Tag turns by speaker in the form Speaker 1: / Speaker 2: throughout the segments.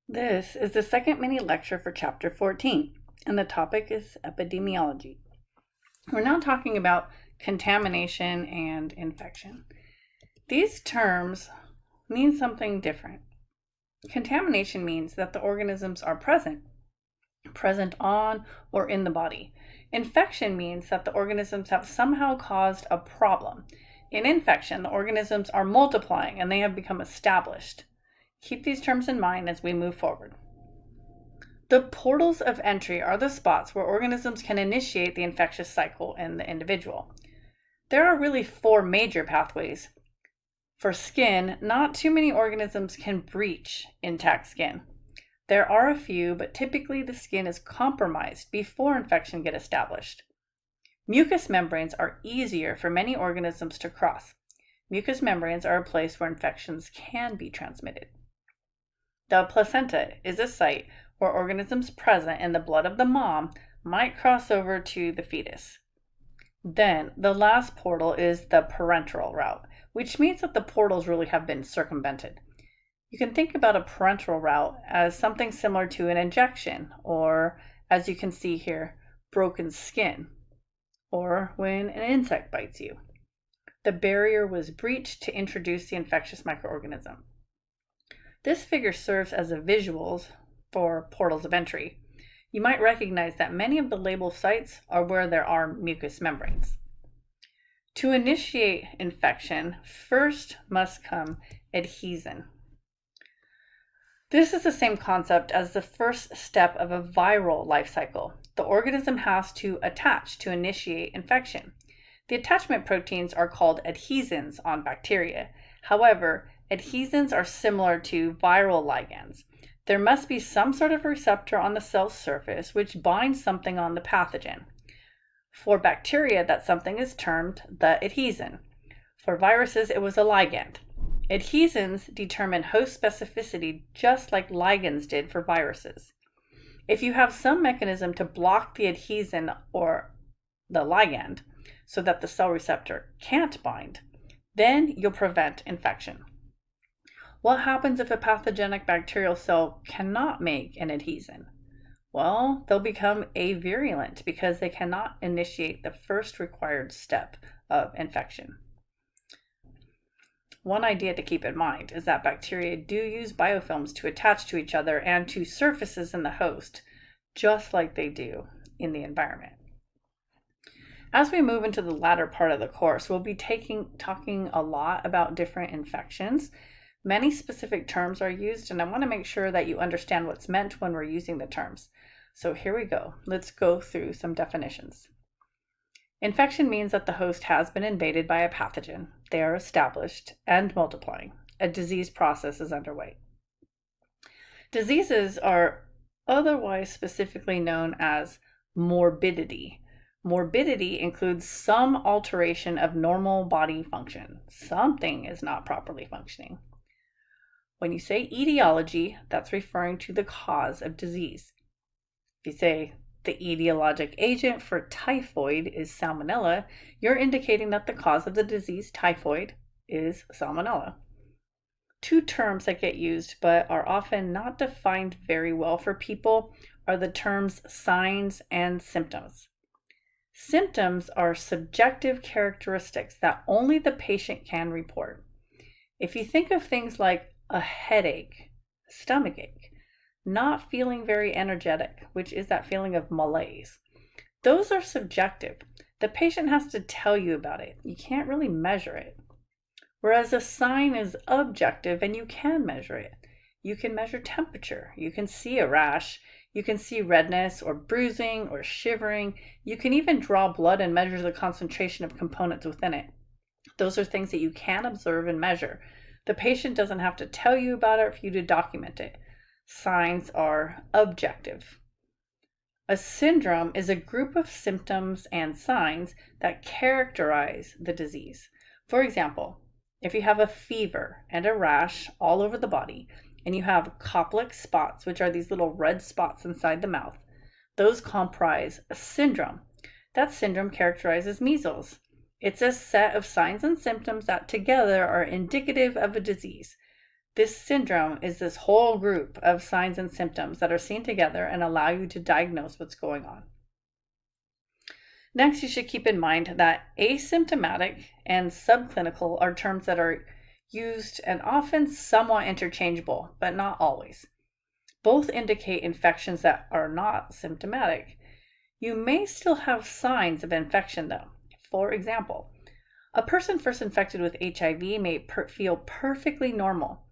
Speaker 1: This is the second mini lecture for Chapter 14, and the topic is epidemiology. We're now talking about contamination and infection. These terms mean something different. Contamination means that the organisms are present on or in the body. Infection means that the organisms have somehow caused a problem. In infection, the organisms are multiplying and they have become established. Keep these terms in mind as we move forward. The portals of entry are the spots where organisms can initiate the infectious cycle in the individual. There are really four major pathways. For skin, not too many organisms can breach intact skin. There are a few, but typically the skin is compromised before infection gets established. Mucous membranes are easier for many organisms to cross. Mucous membranes are a place where infections can be transmitted. The placenta is a site where organisms present in the blood of the mom might cross over to the fetus. Then, the last portal is the parenteral route, which means that the portals really have been circumvented. You can think about a parenteral route as something similar to an injection, or, as you can see here, broken skin, or when an insect bites you. The barrier was breached to introduce the infectious microorganism. This figure serves as a visuals for portals of entry. You might recognize that many of the label sites are where there are mucous membranes. To initiate infection, first must come adhesion. This is the same concept as the first step of a viral life cycle. The organism has to attach to initiate infection. The attachment proteins are called adhesins on bacteria. However, adhesins are similar to viral ligands. There must be some sort of receptor on the cell's surface which binds something on the pathogen. For bacteria, that something is termed the adhesin. For viruses, it was a ligand. Adhesins determine host specificity just like ligands did for viruses. If you have some mechanism to block the adhesin or the ligand so that the cell receptor can't bind, then you'll prevent infection. What happens if a pathogenic bacterial cell cannot make an adhesin? Well, they'll become avirulent because they cannot initiate the first required step of infection. One idea to keep in mind is that bacteria do use biofilms to attach to each other and to surfaces in the host, just like they do in the environment. As we move into the latter part of the course, we'll be talking a lot about different infections. Many specific terms are used, and I want to make sure that you understand what's meant when we're using the terms. So here we go. Let's go through some definitions. Infection means that the host has been invaded by a pathogen. They are established and multiplying. A disease process is underway. Diseases are otherwise specifically known as morbidity. Morbidity includes some alteration of normal body function. Something is not properly functioning. When you say etiology, that's referring to the cause of disease. If you say the etiologic agent for typhoid is salmonella, you're indicating that the cause of the disease typhoid is salmonella. Two terms that get used but are often not defined very well for people are the terms signs and symptoms. Symptoms are subjective characteristics that only the patient can report. If you think of things like a headache, a stomach ache, not feeling very energetic, which is that feeling of malaise, those are subjective. The patient has to tell you about it. You can't really measure it. Whereas a sign is objective and you can measure it. You can measure temperature. You can see a rash. You can see redness or bruising or shivering. You can even draw blood and measure the concentration of components within it. Those are things that you can observe and measure. The patient doesn't have to tell you about it for you to document it. Signs are objective. A syndrome is a group of symptoms and signs that characterize the disease. For example, if you have a fever and a rash all over the body, and you have Koplik spots, which are these little red spots inside the mouth, those comprise a syndrome. That syndrome characterizes measles. It's a set of signs and symptoms that together are indicative of a disease. This syndrome is this whole group of signs and symptoms that are seen together and allow you to diagnose what's going on. Next, you should keep in mind that asymptomatic and subclinical are terms that are used and often somewhat interchangeable, but not always. Both indicate infections that are not symptomatic. You may still have signs of infection though. For example, a person first infected with HIV may feel perfectly normal,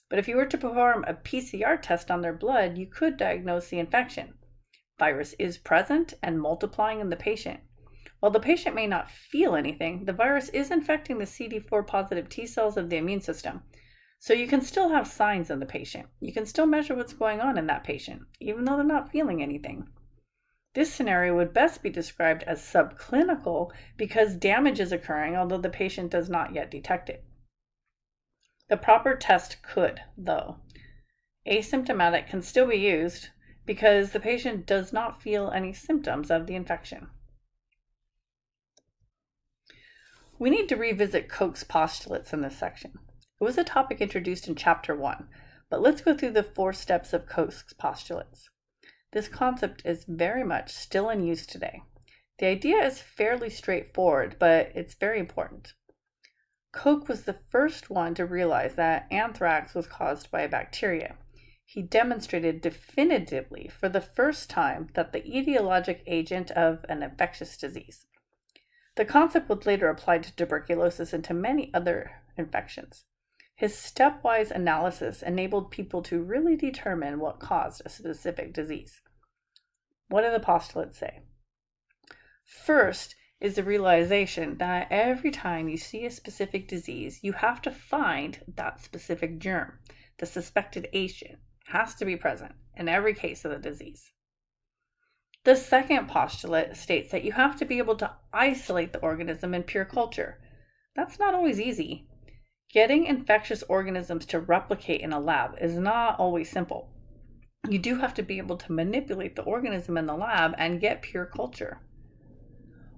Speaker 1: but if you were to perform a PCR test on their blood, you could diagnose the infection. Virus is present and multiplying in the patient. While the patient may not feel anything, the virus is infecting the CD4 positive T cells of the immune system. So you can still have signs in the patient. You can still measure what's going on in that patient, even though they're not feeling anything. This scenario would best be described as subclinical because damage is occurring, although the patient does not yet detect it. The proper test could, though. Asymptomatic can still be used because the patient does not feel any symptoms of the infection. We need to revisit Koch's postulates in this section. It was a topic introduced in Chapter 1, but let's go through the 4 steps of Koch's postulates. This concept is very much still in use today. The idea is fairly straightforward, but it's very important. Koch was the first one to realize that anthrax was caused by a bacteria. He demonstrated definitively for the first time that the etiologic agent of an infectious disease. The concept was later applied to tuberculosis and to many other infections. His stepwise analysis enabled people to really determine what caused a specific disease. What do the postulates say? First is the realization that every time you see a specific disease, you have to find that specific germ. The suspected agent has to be present in every case of the disease. The second postulate states that you have to be able to isolate the organism in pure culture. That's not always easy. Getting infectious organisms to replicate in a lab is not always simple. You do have to be able to manipulate the organism in the lab and get pure culture.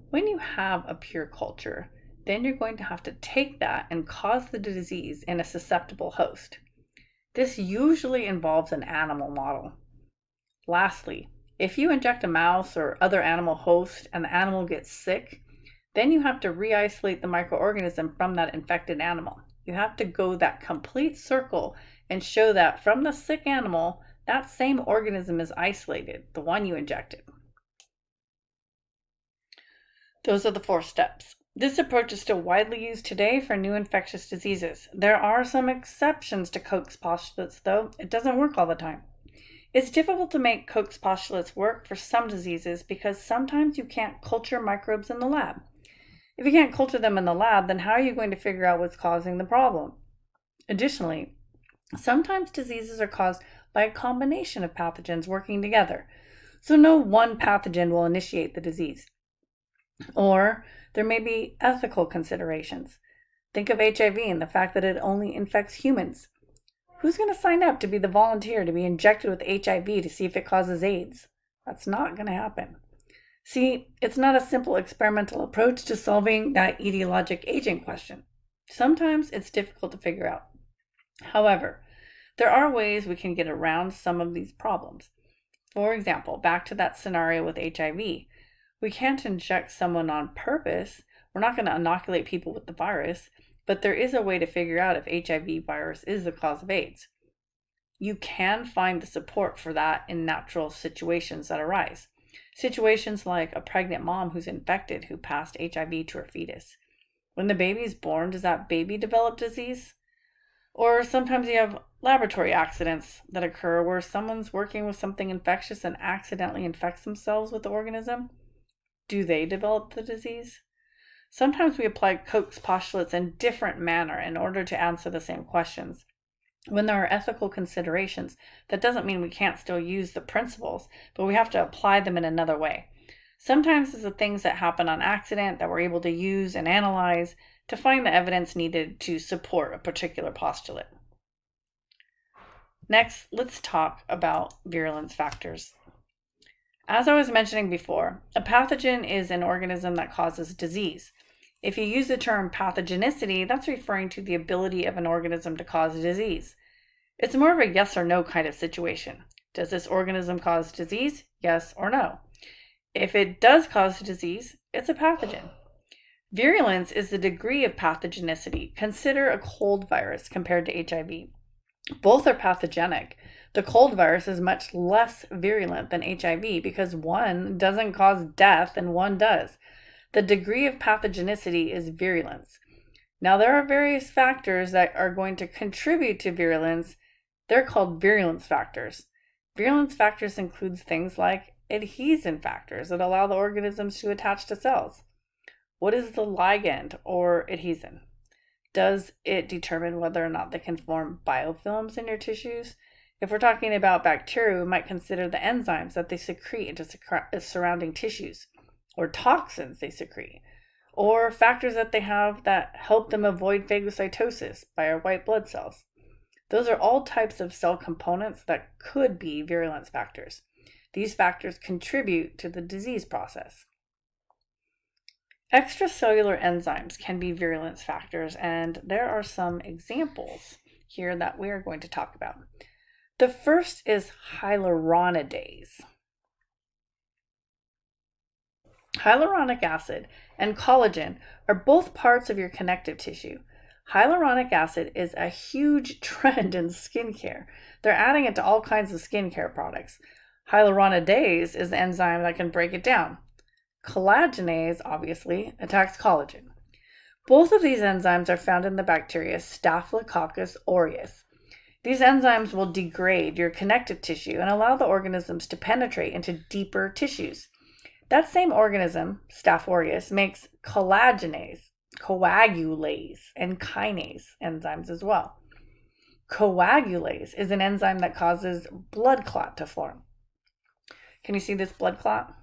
Speaker 1: When you have a pure culture, then you're going to have to take that and cause the disease in a susceptible host. This usually involves an animal model. Lastly, if you inject a mouse or other animal host and the animal gets sick, then you have to re-isolate the microorganism from that infected animal. You have to go that complete circle and show that from the sick animal, that same organism is isolated, the one you injected. Those are the 4 steps. This approach is still widely used today for new infectious diseases. There are some exceptions to Koch's postulates, though. It doesn't work all the time. It's difficult to make Koch's postulates work for some diseases because sometimes you can't culture microbes in the lab. If you can't culture them in the lab, then how are you going to figure out what's causing the problem? Additionally, sometimes diseases are caused by a combination of pathogens working together, so no one pathogen will initiate the disease. Or there may be ethical considerations. Think of HIV and the fact that it only infects humans. Who's going to sign up to be the volunteer to be injected with HIV to see if it causes AIDS? That's not going to happen. See, it's not a simple experimental approach to solving that etiologic agent question. Sometimes it's difficult to figure out. However, there are ways we can get around some of these problems. For example, back to that scenario with HIV. We can't inject someone on purpose. We're not going to inoculate people with the virus, but there is a way to figure out if HIV virus is the cause of AIDS. You can find the support for that in natural situations that arise. Situations like a pregnant mom who's infected who passed HIV to her fetus. When the baby is born, does that baby develop disease? Or sometimes you have laboratory accidents that occur where someone's working with something infectious and accidentally infects themselves with the organism. Do they develop the disease? Sometimes we apply Koch's postulates in a different manner in order to answer the same questions. When there are ethical considerations, that doesn't mean we can't still use the principles, but we have to apply them in another way. Sometimes it's the things that happen on accident that we're able to use and analyze to find the evidence needed to support a particular postulate. Next, let's talk about virulence factors. As I was mentioning before, a pathogen is an organism that causes disease. If you use the term pathogenicity, that's referring to the ability of an organism to cause a disease. It's more of a yes or no kind of situation. Does this organism cause disease? Yes or no. If it does cause disease, it's a pathogen. Virulence is the degree of pathogenicity. Consider a cold virus compared to HIV. Both are pathogenic. The cold virus is much less virulent than HIV because one doesn't cause death and one does. The degree of pathogenicity is virulence. Now, there are various factors that are going to contribute to virulence. They're called virulence factors. Virulence factors include things like adhesion factors that allow the organisms to attach to cells. What is the ligand or adhesion? Does it determine whether or not they can form biofilms in your tissues? If we're talking about bacteria, we might consider the enzymes that they secrete into surrounding tissues, or toxins they secrete, or factors that they have that help them avoid phagocytosis by our white blood cells. Those are all types of cell components that could be virulence factors. These factors contribute to the disease process. Extracellular enzymes can be virulence factors, and there are some examples here that we are going to talk about. The first is hyaluronidase. Hyaluronic acid and collagen are both parts of your connective tissue. Hyaluronic acid is a huge trend in skincare. They're adding it to all kinds of skincare products. Hyaluronidase is the enzyme that can break it down. Collagenase, obviously, attacks collagen. Both of these enzymes are found in the bacteria Staphylococcus aureus. These enzymes will degrade your connective tissue and allow the organisms to penetrate into deeper tissues. That same organism, Staph aureus, makes collagenase, coagulase, and kinase enzymes as well. Coagulase is an enzyme that causes blood clot to form. Can you see this blood clot?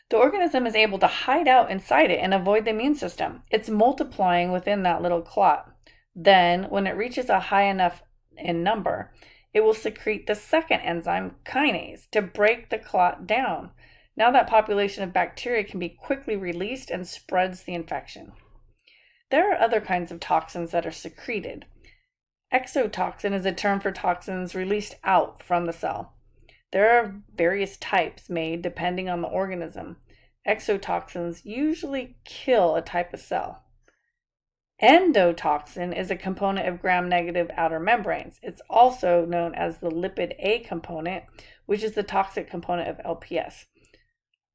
Speaker 1: The organism is able to hide out inside it and avoid the immune system. It's multiplying within that little clot. Then, when it reaches a high enough in number, it will secrete the second enzyme, kinase, to break the clot down. Now that population of bacteria can be quickly released and spreads the infection. There are other kinds of toxins that are secreted. Exotoxin is a term for toxins released out from the cell. There are various types made depending on the organism. Exotoxins usually kill a type of cell. Endotoxin is a component of gram-negative outer membranes. It's also known as the lipid A component, which is the toxic component of LPS.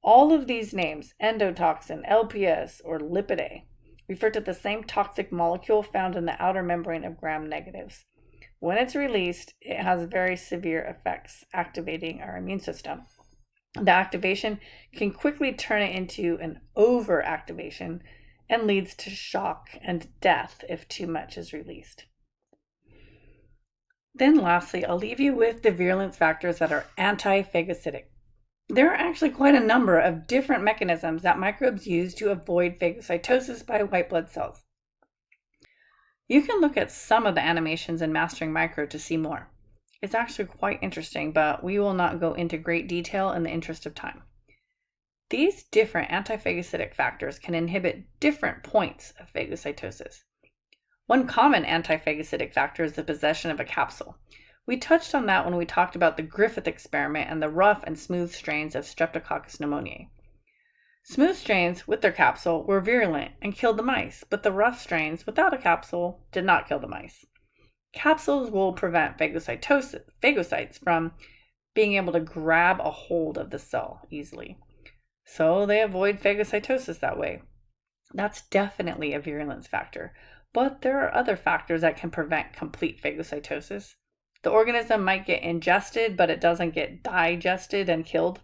Speaker 1: All of these names, endotoxin, LPS, or lipid A, refer to the same toxic molecule found in the outer membrane of gram-negatives. When it's released, it has very severe effects, activating our immune system. The activation can quickly turn it into an overactivation and leads to shock and death if too much is released. Then lastly, I'll leave you with the virulence factors that are anti-phagocytic. There are actually quite a number of different mechanisms that microbes use to avoid phagocytosis by white blood cells. You can look at some of the animations in Mastering Micro to see more. It's actually quite interesting, but we will not go into great detail in the interest of time. These different anti-phagocytic factors can inhibit different points of phagocytosis. One common anti-phagocytic factor is the possession of a capsule. We touched on that when we talked about the Griffith experiment and the rough and smooth strains of Streptococcus pneumoniae. Smooth strains with their capsule were virulent and killed the mice, but the rough strains without a capsule did not kill the mice. Capsules will prevent phagocytes from being able to grab a hold of the cell easily. So they avoid phagocytosis that way. That's definitely a virulence factor, but there are other factors that can prevent complete phagocytosis. The organism might get ingested, but it doesn't get digested and killed.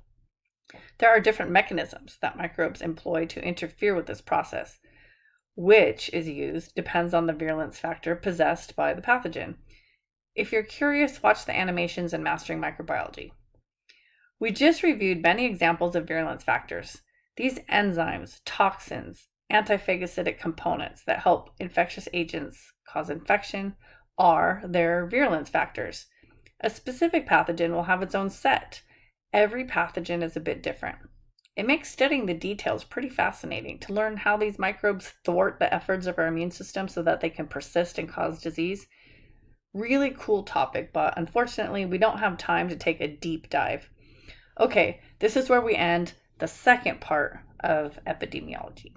Speaker 1: There are different mechanisms that microbes employ to interfere with this process. Which is used depends on the virulence factor possessed by the pathogen. If you're curious, watch the animations in Mastering Microbiology. We just reviewed many examples of virulence factors. These enzymes, toxins, anti-phagocytic components that help infectious agents cause infection are their virulence factors. A specific pathogen will have its own set. Every pathogen is a bit different. It makes studying the details pretty fascinating to learn how these microbes thwart the efforts of our immune system so that they can persist and cause disease. Really cool topic, but unfortunately, we don't have time to take a deep dive. Okay, this is where we end the second part of epidemiology.